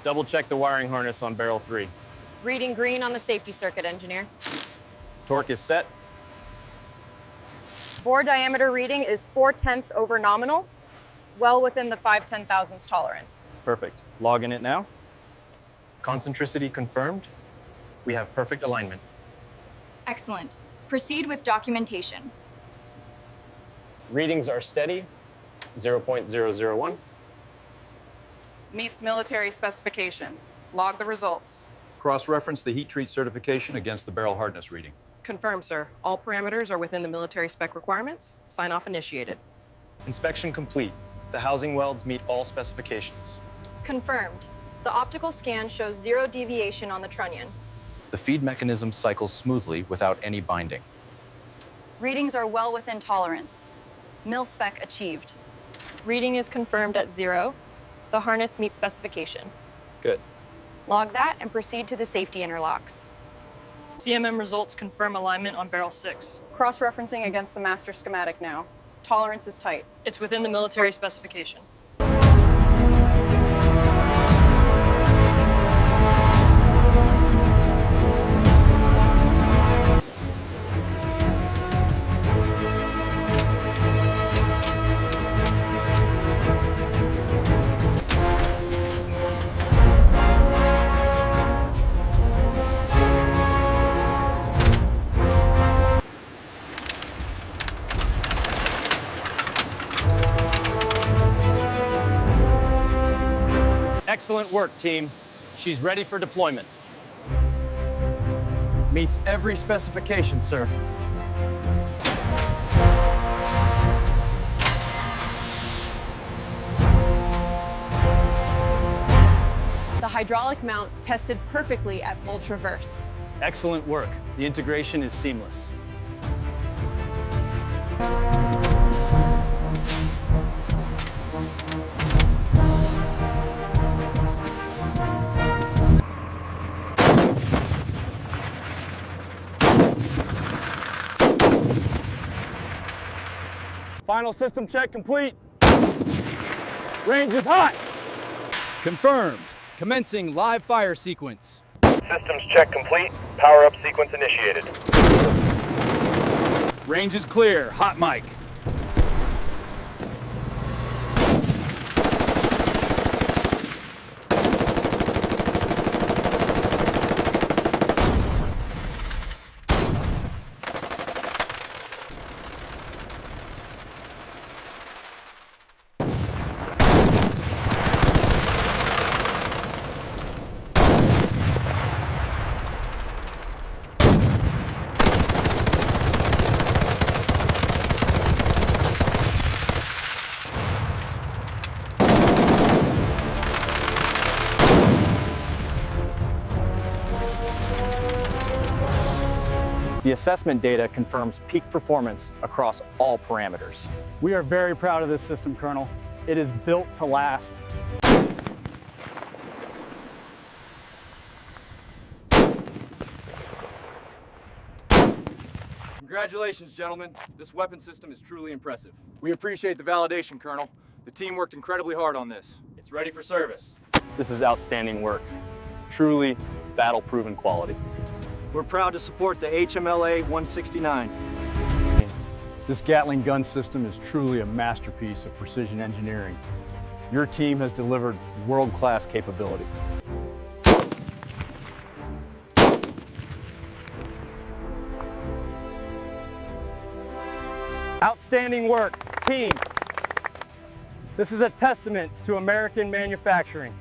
Double check the wiring harness on barrel 3. Reading green on the safety circuit, engineer. Torque is set. Bore diameter reading is 4/10 over nominal, well within the 5/10,000ths tolerance. Perfect. Logging it now. Concentricity confirmed. We have perfect alignment. Excellent. Proceed with documentation. Readings are steady, 0.001. Meets military specification. Log the results. Cross-reference the heat treat certification against the barrel hardness reading. Confirm, sir. All parameters are within the military spec requirements. Sign off initiated. Inspection complete. The housing welds meet all specifications. Confirmed. The optical scan shows 0 deviation on the trunnion. The feed mechanism cycles smoothly without any binding. Readings are well within tolerance. Mil spec achieved. Reading is confirmed at 0. The harness meets specification. Good. Log that and proceed to the safety interlocks. CMM results confirm alignment on barrel 6. Cross-referencing against the master schematic now. Tolerance is tight. It's within the military specification. Excellent work, team. She's ready for deployment. Meets every specification, sir. The hydraulic mount tested perfectly at full traverse. Excellent work. The integration is seamless. Final system check complete. Range is hot. Confirmed. Commencing live fire sequence. Systems check complete. Power up sequence initiated. Range is clear. Hot mic. The assessment data confirms peak performance across all parameters. We are very proud of this system, Colonel. It is built to last. Congratulations, gentlemen. This weapon system is truly impressive. We appreciate the validation, Colonel. The team worked incredibly hard on this. It's ready for service. This is outstanding work. Truly battle-proven quality. We're proud to support the HMLA 169. This Gatling gun system is truly a masterpiece of precision engineering. Your team has delivered world-class capability. Outstanding work, team. This is a testament to American manufacturing.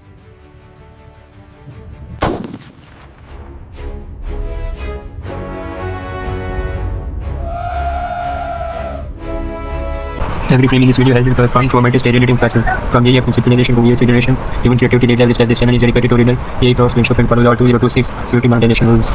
Every frame in this video has been performed through multi-sterility process, from AF synchronization to VH generation. Even creativity data list at this channel is dedicated to original A cross screenshot and follow the 2026 beauty mountain rules.